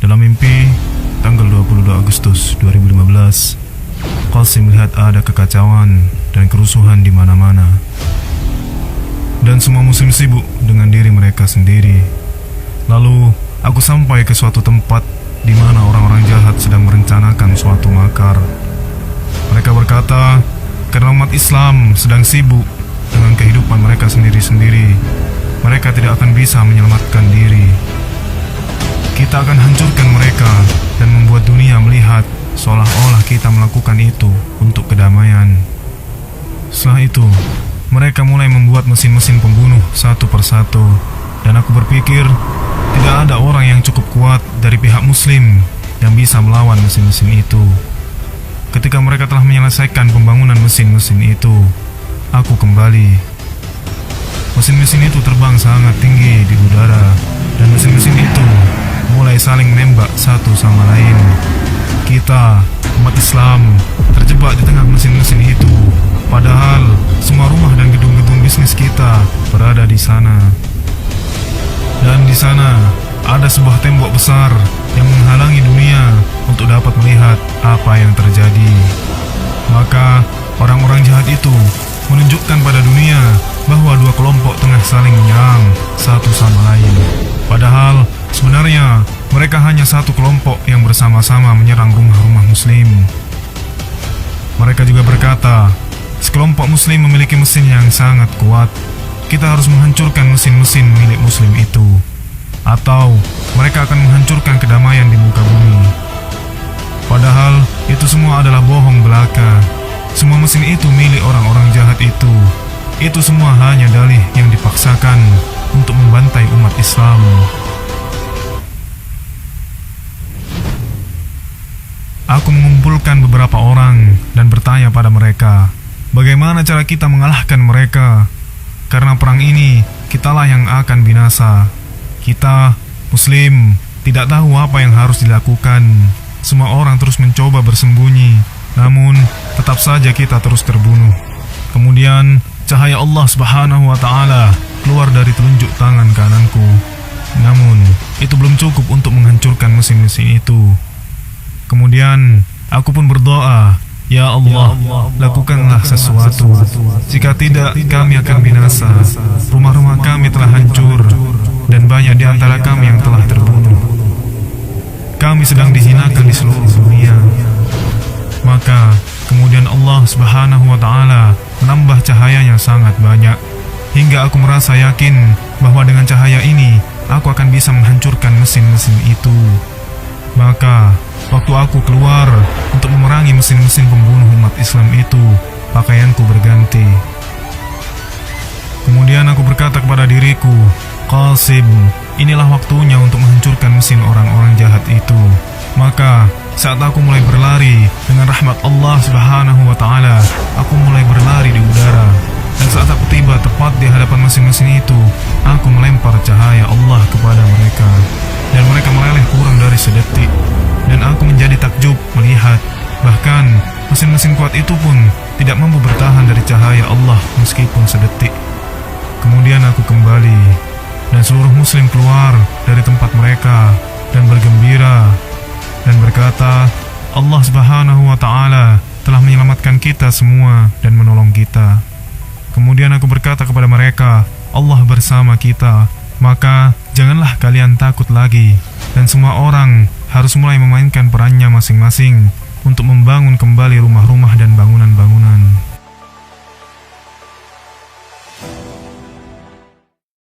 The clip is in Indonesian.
Dalam mimpi, tanggal 22 Agustus 2015, Qasim melihat ada kekacauan dan kerusuhan di mana-mana. Dan semua muslim sibuk dengan diri mereka sendiri. Lalu, aku sampai ke suatu tempat di mana orang-orang jahat sedang merencanakan suatu makar. Mereka berkata, karena umat Islam sedang sibuk dengan kehidupan mereka sendiri-sendiri, mereka tidak akan bisa menyelamatkan diri. Kita akan hancurkan mereka dan membuat dunia melihat seolah-olah kita melakukan itu untuk kedamaian. Setelah itu, mereka mulai membuat mesin-mesin pembunuh satu persatu, dan aku berpikir tidak ada orang yang cukup kuat dari pihak muslim yang bisa melawan mesin-mesin itu. Ketika mereka telah menyelesaikan pembangunan mesin-mesin itu, aku kembali. Mesin-mesin itu terbang sangat tinggi di udara, dan mesin-mesin itu mulai saling menembak satu sama lain. Kita, umat Islam, terjebak di tengah mesin-mesin itu, padahal semua rumah dan gedung-gedung bisnis kita berada di sana. Dan di sana ada sebuah tembok besar yang menghalangi dunia untuk dapat melihat apa yang terjadi. Maka orang-orang jahat itu menunjukkan pada dunia bahwa dua kelompok tengah saling menyerang satu sama lain. Padahal sebenarnya mereka hanya satu kelompok yang bersama-sama menyerang rumah-rumah muslim. Mereka juga berkata, sekelompok muslim memiliki mesin yang sangat kuat. Kita harus menghancurkan mesin-mesin milik muslim itu, atau mereka akan menghancurkan kedamaian di muka bumi. Padahal itu semua adalah bohong belaka. Semua mesin itu milik orang-orang jahat itu. Itu semua hanya dalih yang dipaksakan untuk membantai umat Islam. Aku mengumpulkan beberapa orang dan bertanya pada mereka, bagaimana cara kita mengalahkan mereka? Karena perang ini, kitalah yang akan binasa. Kita, muslim, tidak tahu apa yang harus dilakukan. Semua orang terus mencoba bersembunyi, namun tetap saja kita terus terbunuh. Kemudian, cahaya Allah Subhanahu wa Ta'ala keluar dari telunjuk tangan kananku. Namun, itu belum cukup untuk menghancurkan mesin-mesin itu. Kemudian, aku pun berdoa, ya Allah, lakukanlah sesuatu. Jika tidak, kami akan binasa. Rumah-rumah kami telah hancur, dan banyak di antara kami yang telah terbunuh. Kami sedang dihinakan di seluruh dunia. Maka, kemudian Allah Subhanahu wa Ta'ala menambah cahayanya sangat banyak, hingga aku merasa yakin bahwa dengan cahaya ini, aku akan bisa menghancurkan mesin-mesin itu. Maka, waktu aku keluar untuk memerangi mesin-mesin pembunuh umat Islam itu, pakaianku berganti. Kemudian aku berkata kepada diriku, Qasim, inilah waktunya untuk menghancurkan mesin orang-orang jahat itu. Maka, saat aku mulai berlari dengan rahmat Allah Subhanahu wa Ta'ala, aku mulai berlari di udara. Dan saat aku tiba tepat di hadapan mesin-mesin itu, aku melempar cahaya Allah kepada mereka. Dan mereka meleleh kurang dari sedetik. Dan aku menjadi takjub melihat, bahkan mesin-mesin kuat itu pun tidak mampu bertahan dari cahaya Allah meskipun sedetik. Kemudian aku kembali, dan seluruh muslim keluar dari tempat mereka dan bergembira dan berkata, Allah Subhanahu wa Ta'ala telah menyelamatkan kita semua dan menolong kita. Kemudian aku berkata kepada mereka, Allah bersama kita, maka janganlah kalian takut lagi. Dan semua orang harus mulai memainkan perannya masing-masing untuk membangun kembali rumah-rumah dan